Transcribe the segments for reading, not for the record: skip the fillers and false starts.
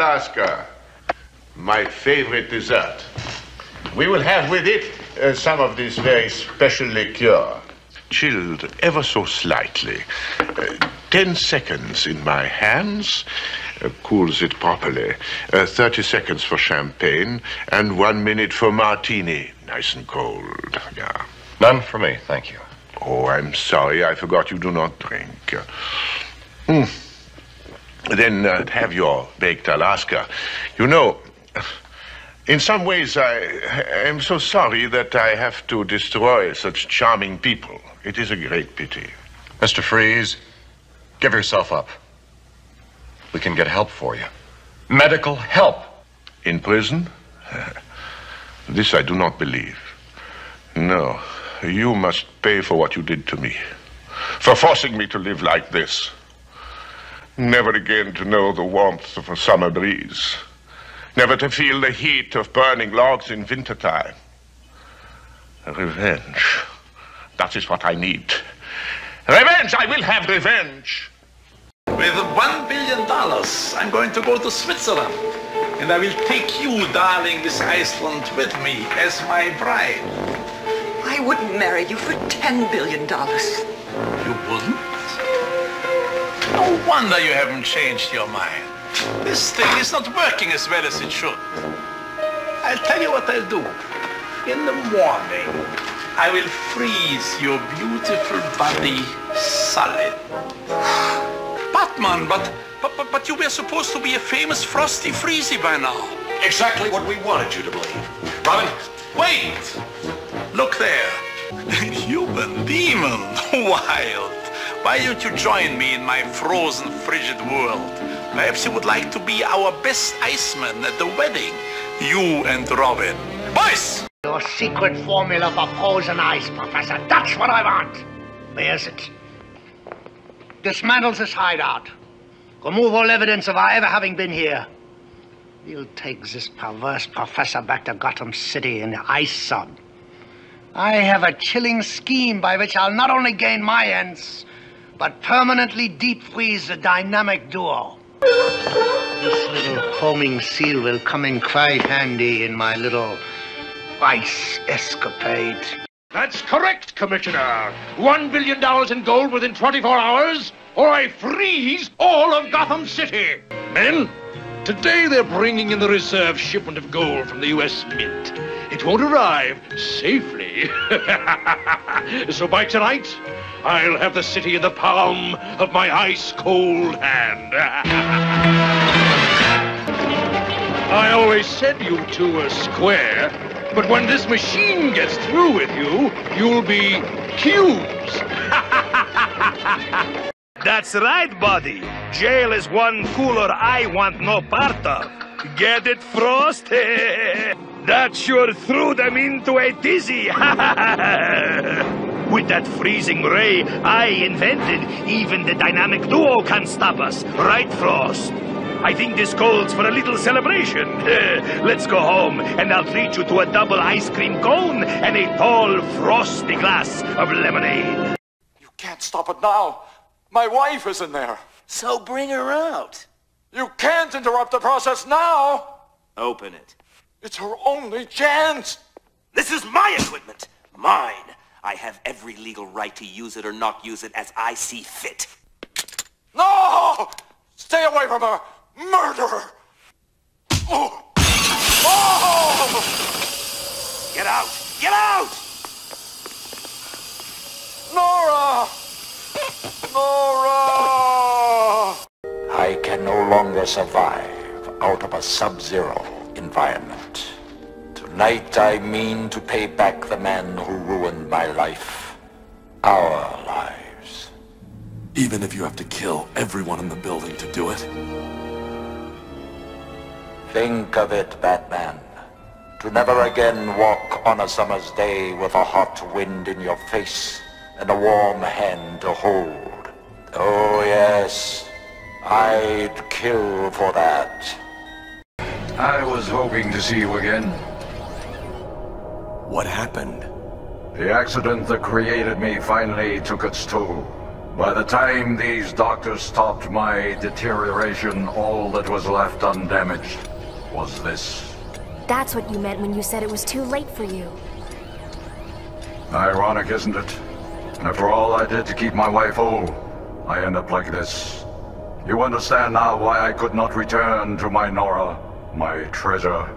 Alaska, my favorite dessert. We will have with it some of this very special liqueur, chilled ever so slightly. 10 seconds in my hands cools it properly. 30 seconds for champagne and 1 minute for martini, nice and cold. Yeah. None for me, thank you. Oh, I'm sorry. I forgot you do not drink. Then have your baked Alaska. You know, in some ways, I am so sorry that I have to destroy such charming people. It is a great pity. Mr. Freeze, give yourself up. We can get help for you. Medical help. In prison? This I do not believe. No, you must pay for what you did to me. For forcing me to live like this. Never again to know the warmth of a summer breeze. Never to feel the heat of burning logs in wintertime. Revenge. That is what I need. Revenge! I will have revenge! With $1 billion, I'm going to go to Switzerland. And I will take you, darling Miss Iceland, with me as my bride. I wouldn't marry you for $10 billion. You wouldn't? No wonder you haven't changed your mind. This thing is not working as well as it should. I'll tell you what I'll do. In the morning, I will freeze your beautiful body solid. Batman, but you were supposed to be a famous Frosty Freezy by now. Exactly what we wanted you to believe. Robin? Wait! Look there. Human demon. Wild. Why don't you join me in my frozen, frigid world? Perhaps you would like to be our best iceman at the wedding. You and Robin. Boys! Your secret formula for frozen ice, Professor. That's what I want. Where's it? Dismantle this hideout. Remove all evidence of our ever having been here. We'll take this perverse professor back to Gotham City in the ice sun. I have a chilling scheme by which I'll not only gain my ends, but permanently deep freeze the dynamic duo. This little homing seal will come in quite handy in my little ice escapade. That's correct, Commissioner. $1 billion in gold within 24 hours, or I freeze all of Gotham City. Men, today they're bringing in the reserve shipment of gold from the U.S. Mint. It won't arrive safely. So by tonight, I'll have the city in the palm of my ice-cold hand. I always said you two were square, but when this machine gets through with you, you'll be cubes. That's right, buddy. Jail is one cooler I want no part of. Get it, Frost? That sure threw them into a dizzy. With that freezing ray I invented, even the dynamic duo can't stop us. Right, Frost? I think this calls for a little celebration. Let's go home, and I'll treat you to a double ice cream cone and a tall, frosty glass of lemonade. You can't stop it now. My wife is in there. So bring her out. You can't interrupt the process now. Open it. It's her only chance. This is my equipment. Mine. I have every legal right to use it or not use it as I see fit. No! Stay away from her! Murderer! Oh! Oh! Get out! Get out! Nora! Nora! I can no longer survive out of a sub-zero environment. Tonight I mean to pay back the man who ruined my life. Our lives. Even if you have to kill everyone in the building to do it? Think of it, Batman. To never again walk on a summer's day with a hot wind in your face and a warm hand to hold. Oh yes, I'd kill for that. I was hoping to see you again. What happened? The accident that created me finally took its toll. By the time these doctors stopped my deterioration, all that was left undamaged was this. That's what you meant when you said it was too late for you. Ironic, isn't it? After all I did to keep my wife whole, I end up like this. You understand now why I could not return to my Nora, my treasure.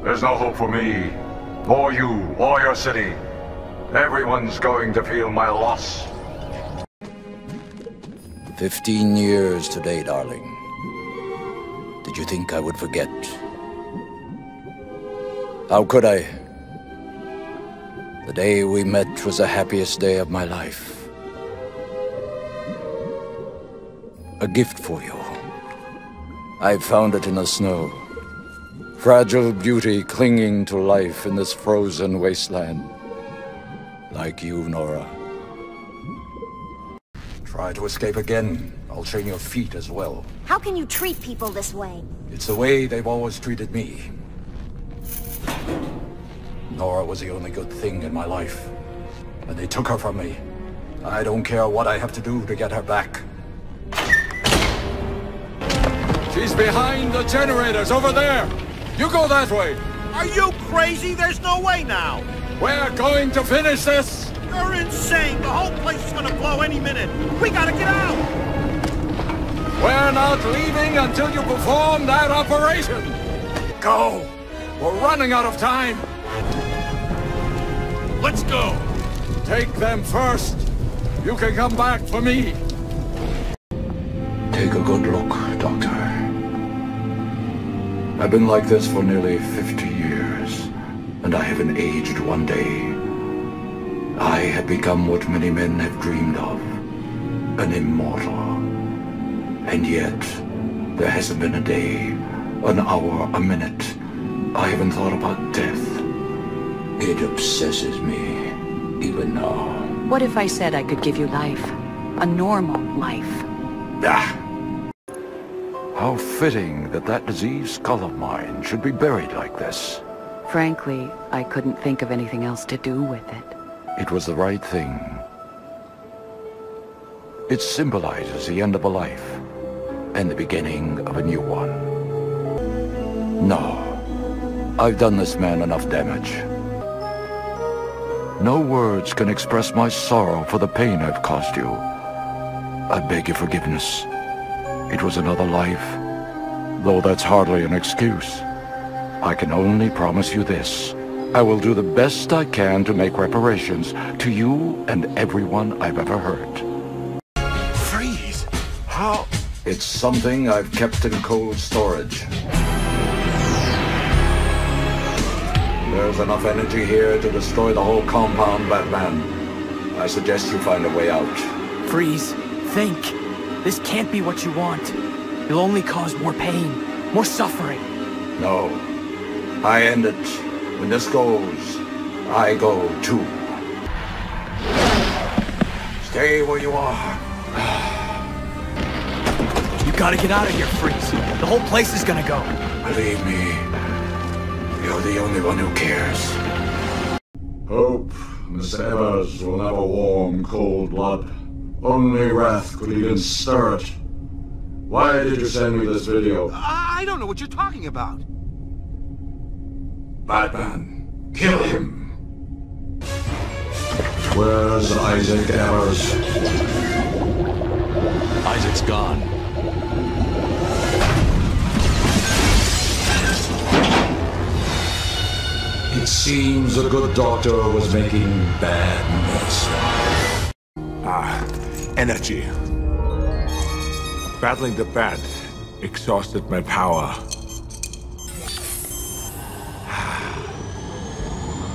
There's no hope for me, or you, or your city. Everyone's going to feel my loss. 15 years today, darling. Did you think I would forget? How could I? The day we met was the happiest day of my life. A gift for you. I found it in the snow. Fragile beauty clinging to life in this frozen wasteland. Like you, Nora. Try to escape again. I'll train your feet as well. How can you treat people this way? It's the way they've always treated me. Nora was the only good thing in my life. And they took her from me. I don't care what I have to do to get her back. She's behind the generators over there. You go that way. Are you crazy? There's no way now. We're going to finish this. You're insane. The whole place is gonna blow any minute. We gotta get out. We're not leaving until you perform that operation. Go. We're running out of time. Let's go. Take them first. You can come back for me. Take a good look, Doctor. I've been like this for nearly 50 years, and I haven't aged one day. I have become what many men have dreamed of, an immortal. And yet, there hasn't been a day, an hour, a minute, I haven't thought about death. It obsesses me, even now. What if I said I could give you life? A normal life? Ah! How fitting that that diseased skull of mine should be buried like this. Frankly, I couldn't think of anything else to do with it. It was the right thing. It symbolizes the end of a life, and the beginning of a new one. No. I've done this man enough damage. No words can express my sorrow for the pain I've caused you. I beg your forgiveness. It was another life, though that's hardly an excuse. I can only promise you this. I will do the best I can to make reparations to you and everyone I've ever hurt. Freeze! How? It's something I've kept in cold storage. There's enough energy here to destroy the whole compound, Batman. I suggest you find a way out. Freeze. Think. This can't be what you want. You'll only cause more pain, more suffering. No. I end it. When this goes, I go too. Stay where you are. You gotta get out of here, Freeze. The whole place is gonna go. Believe me, you're the only one who cares. Hope, Miss Evers, will never warm cold blood. Only wrath could even stir it. Why did you send me this video? I don't know what you're talking about. Batman, kill him. Where's Isaac Evers? Isaac's gone. It seems a good doctor was making bad medicine. Energy. Battling the bat exhausted my power.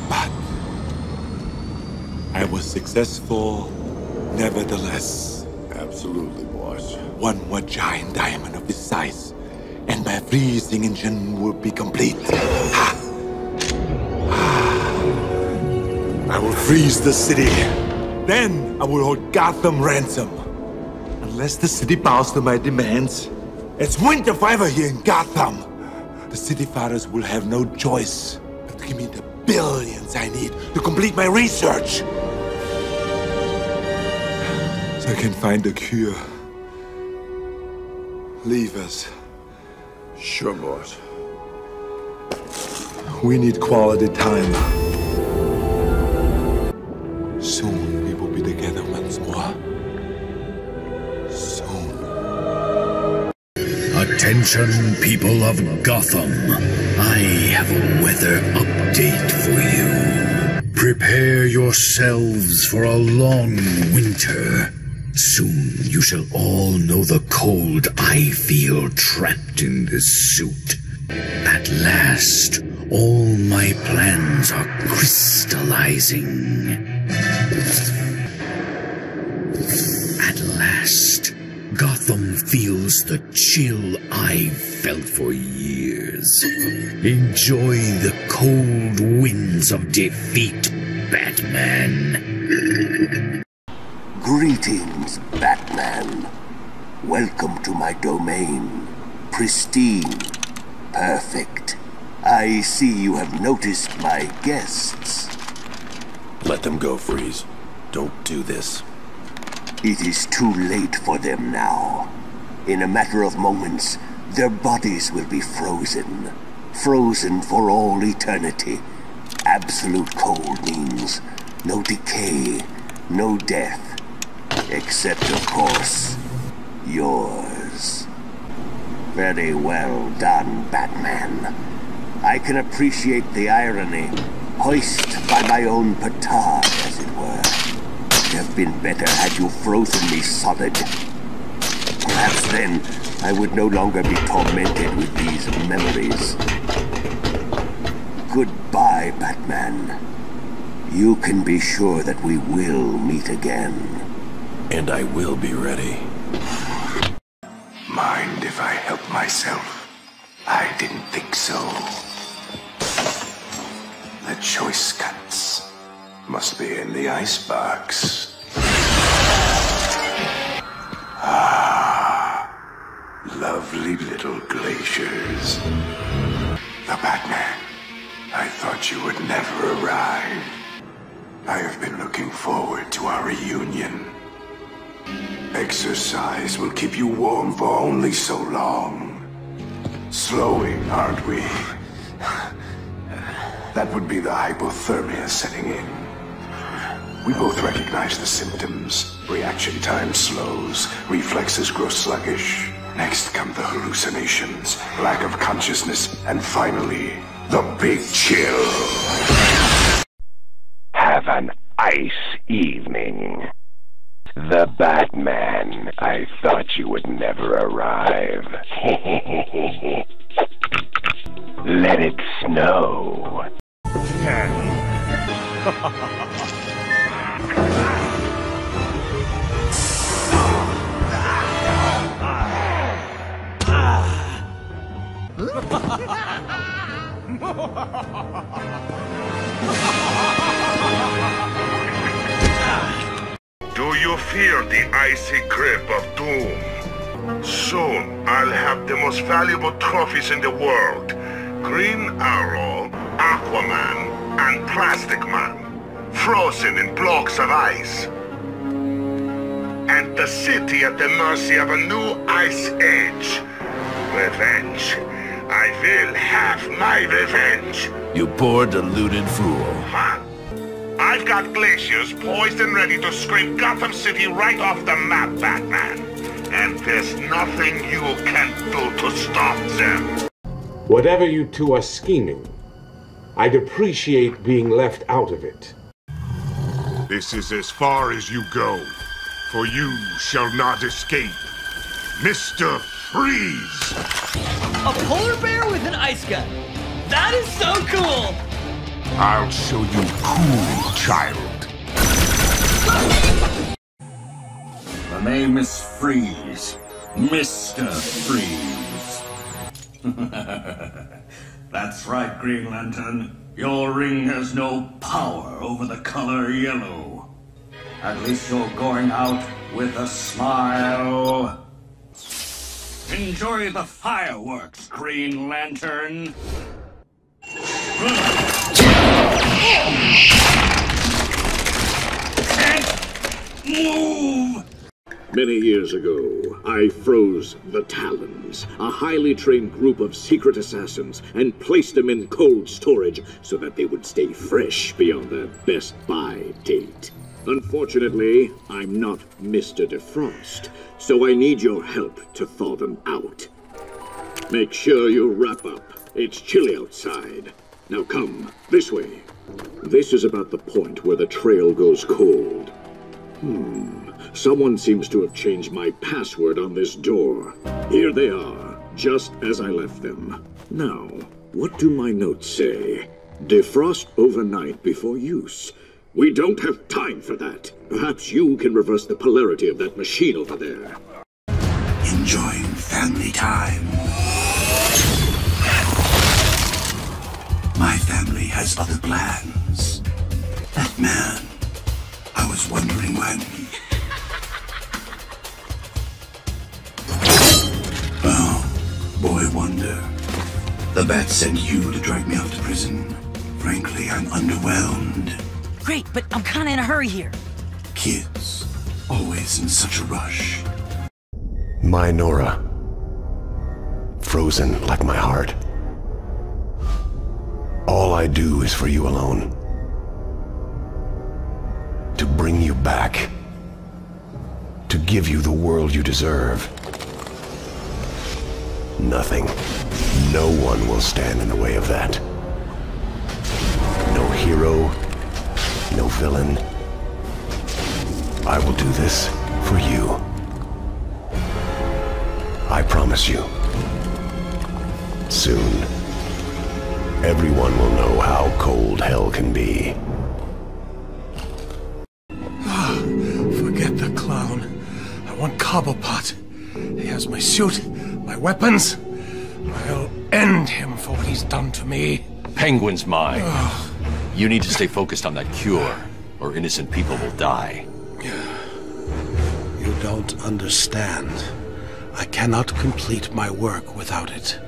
But I was successful nevertheless. Absolutely, boss. One more giant diamond of this size, and my freezing engine will be complete. I will freeze the city. Then I will hold Gotham ransom. Unless the city bows to my demands, it's winter forever here in Gotham. The city fathers will have no choice but to give me the billions I need to complete my research. So I can find a cure. Leave us. Sure, boss. We need quality time. Soon we will be together once more. Soon. Attention, people of Gotham. I have a weather update for you. Prepare yourselves for a long winter. Soon you shall all know the cold I feel trapped in this suit. At last, all my plans are crystallizing. At last, Gotham feels the chill I've felt for years. Enjoy the cold winds of defeat, Batman. Greetings, Batman. Welcome to my domain. Pristine. Perfect. I see you have noticed my guests. Let them go, Freeze. Don't do this. It is too late for them now. In a matter of moments, their bodies will be frozen. Frozen for all eternity. Absolute cold means no decay, no death. Except, of course, yours. Very well done, Batman. I can appreciate the irony. Hoist by my own petard, as it were. It'd have been better had you frozen me solid. Perhaps then I would no longer be tormented with these memories. Goodbye, Batman. You can be sure that we will meet again. And I will be ready. Mind if I help myself? I didn't think so. The choice cuts must be in the icebox. Ah, lovely little glaciers. The Batman. I thought you would never arrive. I have been looking forward to our reunion. Exercise will keep you warm for only so long. Slowing, aren't we? That would be the hypothermia setting in. We both recognize the symptoms. Reaction time slows, reflexes grow sluggish. Next come the hallucinations, lack of consciousness, and finally, the big chill. Have an ice evening. The Batman. I thought you would never arrive. Let it snow. Do you fear the icy grip of doom? Soon, I'll have the most valuable trophies in the world. Green Arrow, Aquaman, and Plastic Man, frozen in blocks of ice. And the city at the mercy of a new ice age. Revenge. I will have my revenge. You poor deluded fool. Huh? I've got glaciers poised and ready to scrape Gotham City right off the map, Batman. And there's nothing you can do to stop them. Whatever you two are scheming, I'd appreciate being left out of it. This is as far as you go, for you shall not escape. Mr. Freeze! A polar bear with an ice gun. That is so cool! I'll show you cool, child. The name is Freeze. Mr. Freeze. That's right, Green Lantern. Your ring has no power over the color yellow. At least you're going out with a smile. Enjoy the fireworks, Green Lantern. Can't move! Many years ago, I froze the Talons, a highly trained group of secret assassins, and placed them in cold storage so that they would stay fresh beyond their best buy date. Unfortunately, I'm not Mr. Defrost, so I need your help to thaw them out. Make sure you wrap up. It's chilly outside. Now come, this way. This is about the point where the trail goes cold. Someone seems to have changed my password on this door. Here they are, just as I left them. Now, what do my notes say? Defrost overnight before use. We don't have time for that. Perhaps you can reverse the polarity of that machine over there. Enjoying family time. My family has other plans. That man, I was wondering when... Oh, boy wonder. The bat sent you to drag me off to prison. Frankly, I'm underwhelmed. Great, but I'm kinda in a hurry here. Kids, always in such a rush. My Nora. Frozen like my heart. All I do is for you alone. To bring you back. To give you the world you deserve. Nothing. No one will stand in the way of that. No hero. No villain. I will do this for you. I promise you. Soon, everyone will know how cold hell can be. Forget the clown. I want Cobblepot. He has my suit, my weapons. I'll end him for what he's done to me. Penguin's mine. You need to stay focused on that cure, or innocent people will die. You don't understand. I cannot complete my work without it.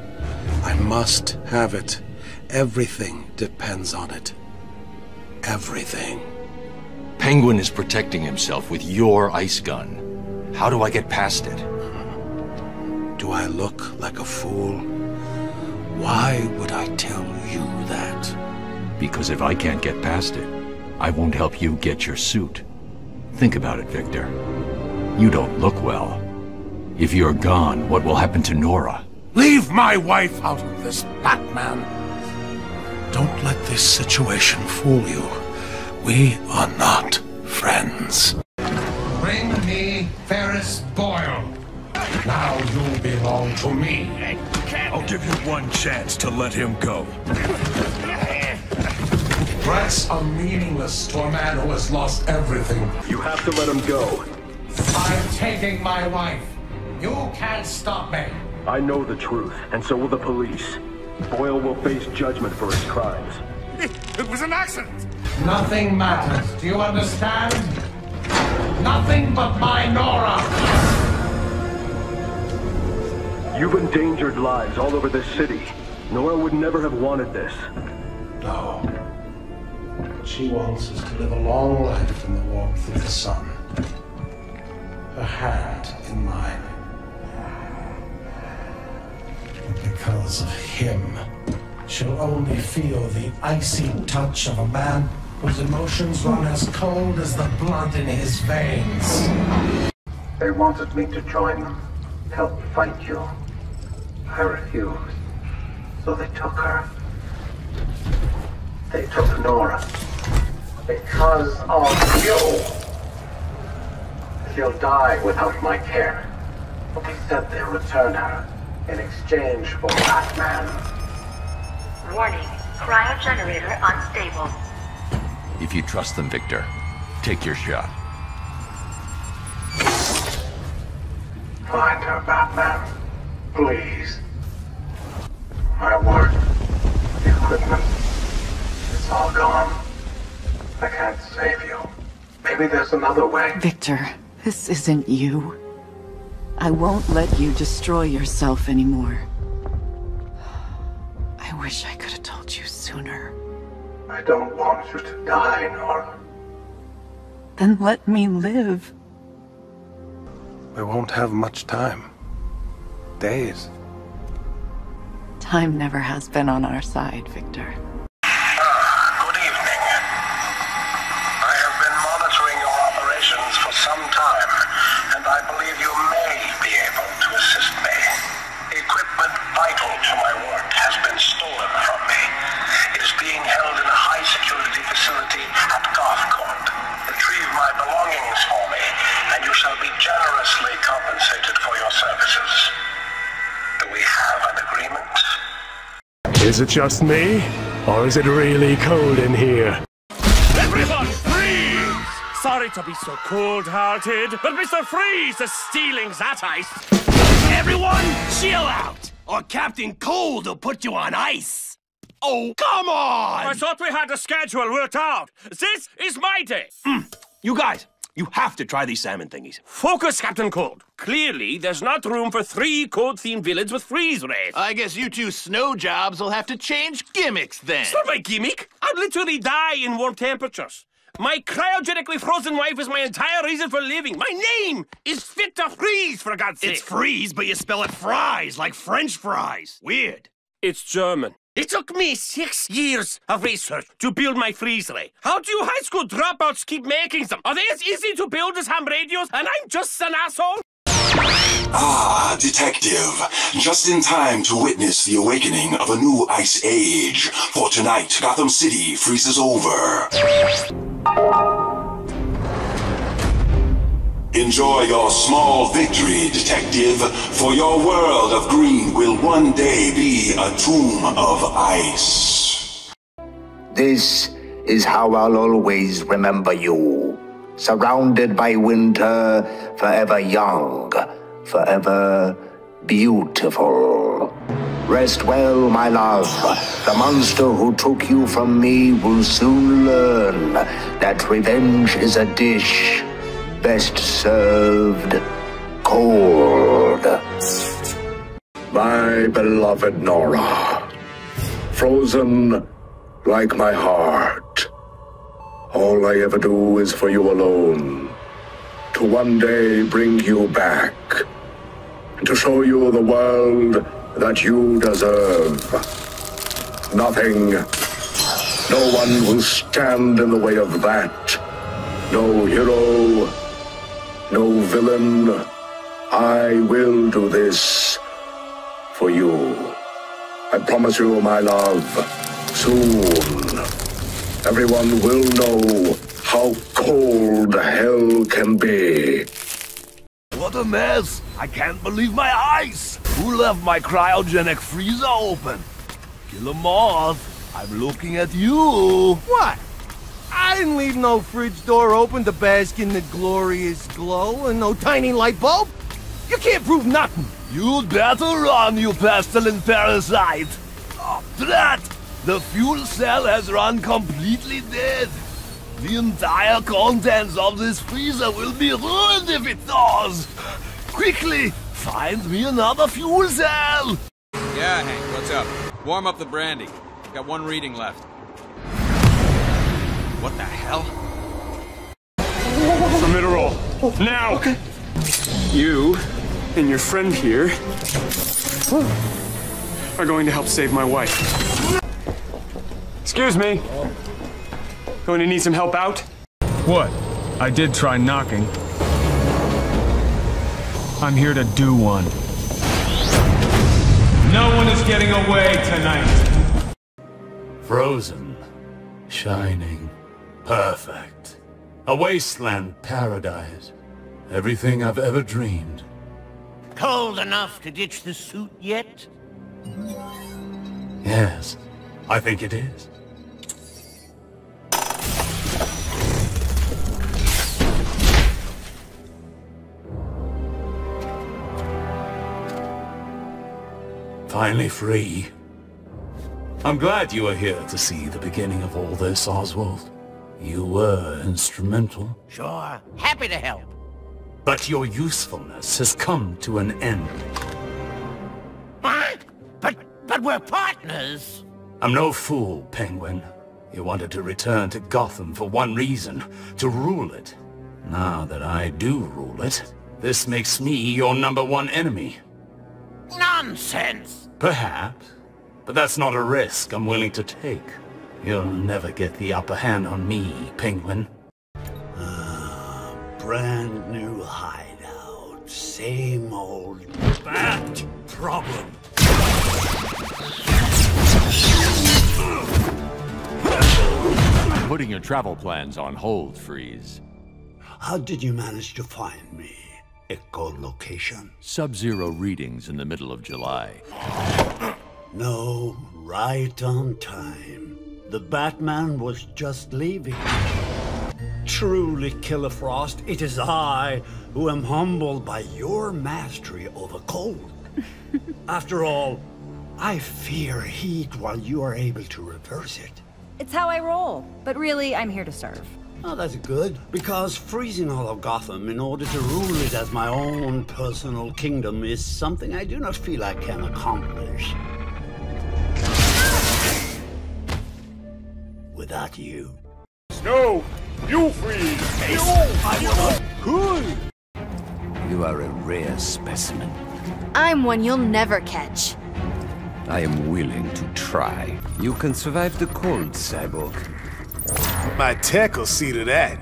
I must have it. Everything depends on it. Everything. Penguin is protecting himself with your ice gun. How do I get past it? Do I look like a fool? Why would I tell you that? Because if I can't get past it, I won't help you get your suit. Think about it, Victor. You don't look well. If you're gone, what will happen to Nora? Leave my wife out of this, Batman. Don't let this situation fool you. We are not friends. Bring me Ferris Boyle. Now you belong to me. I'll give you one chance to let him go. Threats are meaningless to a man who has lost everything. You have to let him go. I'm taking my wife. You can't stop me. I know the truth, and so will the police. Boyle will face judgment for his crimes. It was an accident. Nothing matters. Do you understand? Nothing but my Nora. You've endangered lives all over this city. Nora would never have wanted this. No. What she wants is to live a long life in the warmth of the sun. Her hand in mine. Because of him, she'll only feel the icy touch of a man whose emotions run as cold as the blood in his veins. They wanted me to join them, help fight you. I refused, so they took her. They took Nora. Because of you. She'll die without my care. But they said they'll return her in exchange for Batman. Warning, cryogenerator unstable. If you trust them, Victor, take your shot. Find her, Batman. Please. My work, the equipment, it's all gone. I can't save you. Maybe there's another way. Victor, this isn't you. I won't let you destroy yourself anymore. I wish I could have told you sooner. I don't want you to die, Nora. Then let me live. We won't have much time. Days. Time never has been on our side, Victor. Good evening. I have been monitoring your operations for some time, and I believe you may be able to assist me. Equipment vital to my work has been stolen from me. It is being held in a high-security facility at Gothcourt. Retrieve my belongings for me, and you shall be generously compensated for your services. Do we have an agreement? Is it just me? Or is it really cold in here? Everyone, freeze! Sorry to be so cold-hearted, but Mr. Freeze is stealing that ice. Everyone, chill out, or Captain Cold will put you on ice. Oh, come on! I thought we had a schedule worked out. This is my day. You guys, you have to try these salmon thingies. Focus, Captain Cold. Clearly, there's not room for 3 cold-themed villains with freeze rays. I guess you two snow jobs will have to change gimmicks then. It's not my gimmick. I'd literally die in warm temperatures. My cryogenically frozen wife is my entire reason for living. My name is Fit to Freeze, for God's sake. It's freeze, but you spell it fries, like French fries. Weird. It's German. It took me 6 years of research to build my freeze ray. How do you high school dropouts keep making them? Are they as easy to build as ham radios, and I'm just an asshole? Ah, detective. Just in time to witness the awakening of a new ice age. For tonight, Gotham City freezes over. Enjoy your small victory, detective, for your world of green will one day be a tomb of ice. This is how I'll always remember you. Surrounded by winter, forever young, forever beautiful. Rest well, my love. The monster who took you from me will soon learn that revenge is a dish best served cold. My beloved Nora, frozen like my heart. All I ever do is for you alone, to one day bring you back, to show you the world that you deserve. Nothing, no one will stand in the way of that. No hero, no villain. I will do this for you. I promise you, my love, soon everyone will know how cold hell can be. What a mess! I can't believe my eyes! Who left my cryogenic freezer open? Kill 'em off. I'm looking at you. What? I didn't leave no fridge door open to bask in the glorious glow and no tiny light bulb. You can't prove nothing. You'd better run, you pestilent parasite. After that, the fuel cell has run completely dead. The entire contents of this freezer will be ruined if it does. Quickly, find me another fuel cell. Yeah, Hank, what's up? Warm up the brandy. Got one reading left. What the hell? Permit a roll. Now! Okay. You and your friend here are going to help save my wife. Excuse me. Going to need some help out? What? I did try knocking. I'm here to do one. No one is getting away tonight. Frozen, shining, perfect. A wasteland paradise. Everything I've ever dreamed. Cold enough to ditch the suit yet? Yes, I think it is. Finally free. I'm glad you are here to see the beginning of all this, Oswald. You were instrumental. Sure, happy to help. But your usefulness has come to an end. What? But we're partners. I'm no fool, Penguin. You wanted to return to Gotham for one reason, to rule it. Now that I do rule it, This makes me your #1 enemy. Nonsense! Perhaps. But that's not a risk I'm willing to take. You'll never get the upper hand on me, Penguin. Brand new hideout. Same old bat problem. I'm putting your travel plans on hold, Freeze. How did you manage to find me? Echolocation? Sub-zero readings in the middle of July. No, right on time. The Batman was just leaving. Truly, Killer Frost, it is I who am humbled by your mastery over cold. After all, I fear heat while you are able to reverse it. It's how I roll, but really, I'm here to serve. Oh, that's good, because freezing all of Gotham in order to rule it as my own personal kingdom is something I do not feel I can accomplish. Without you. No! You freeze! Cool! You are a rare specimen. I'm one you'll never catch. I am willing to try. You can survive the cold, Cyborg. My tech will see to that.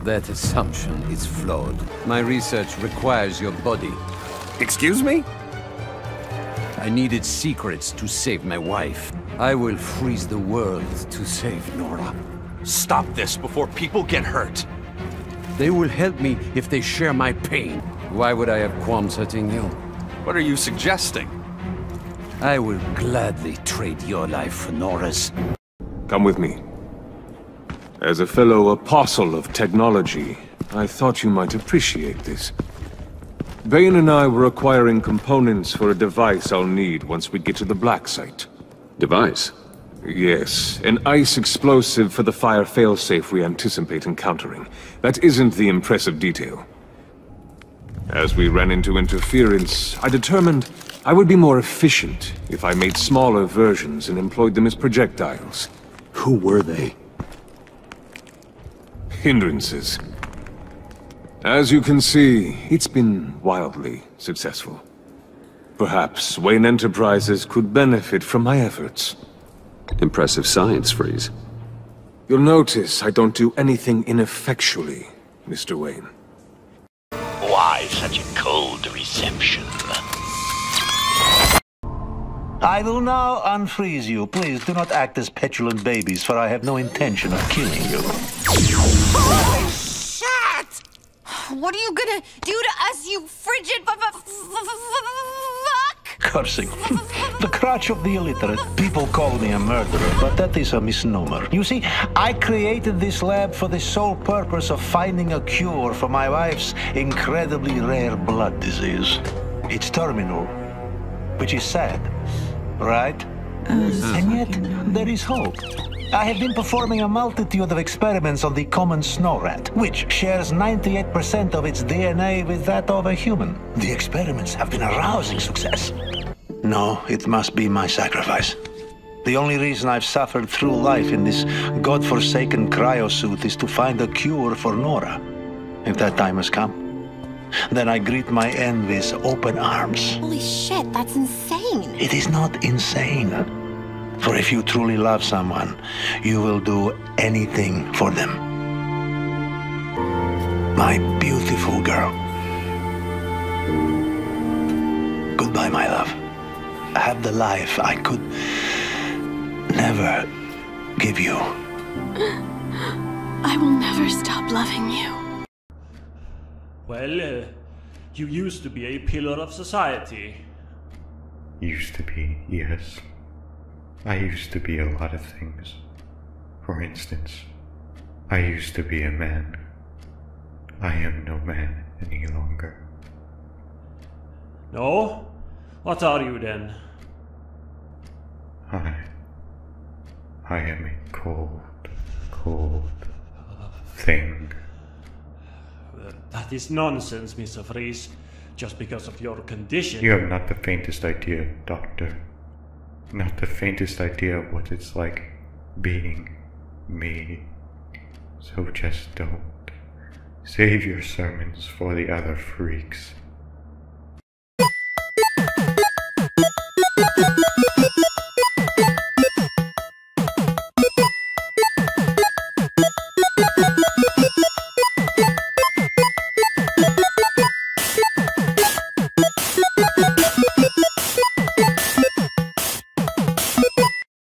That assumption is flawed. My research requires your body. Excuse me? I needed secrets to save my wife. I will freeze the world to save Nora. Stop this before people get hurt. They will help me if they share my pain. Why would I have qualms hurting you? What are you suggesting? I will gladly trade your life for Nora's. Come with me. As a fellow apostle of technology, I thought you might appreciate this. Bane and I were acquiring components for a device I'll need once we get to the Black Site. Device? Yes, an ice explosive for the fire failsafe we anticipate encountering. That isn't the impressive detail. As we ran into interference, I determined I would be more efficient if I made smaller versions and employed them as projectiles. Who were they? Hindrances. As you can see, it's been wildly successful. Perhaps Wayne Enterprises could benefit from my efforts. Impressive science, Freeze. You'll notice I don't do anything ineffectually, Mr. Wayne. Why such a cold reception? I will now unfreeze you. Please do not act as petulant babies, for I have no intention of killing you. Holy shit! What are you gonna do to us, you frigid fuck? Cursing. The crotch of the illiterate. People call me a murderer, but that is a misnomer. You see, I created this lab for the sole purpose of finding a cure for my wife's incredibly rare blood disease. It's terminal, which is sad, right? And yet, there is hope. I have been performing a multitude of experiments on the common snow rat, which shares 98% of its DNA with that of a human. The experiments have been a rousing success. No, it must be my sacrifice. The only reason I've suffered through life in this godforsaken cryosuit is to find a cure for Nora. If that time has come, then I greet my end with open arms. Holy shit, that's insane. It is not insane. For if you truly love someone, you will do anything for them. My beautiful girl. Goodbye, my love. Have the life I could never give you. I will never stop loving you. Well, you used to be a pillar of society. Used to be, yes. I used to be a lot of things. For instance, I used to be a man. I am no man any longer. No? What are you then? I am a cold thing. That is nonsense, Mr. Freeze. Just because of your condition. You have not the faintest idea, Doctor. Not the faintest idea of what it's like being me. So just don't Save your sermons for the other freaks.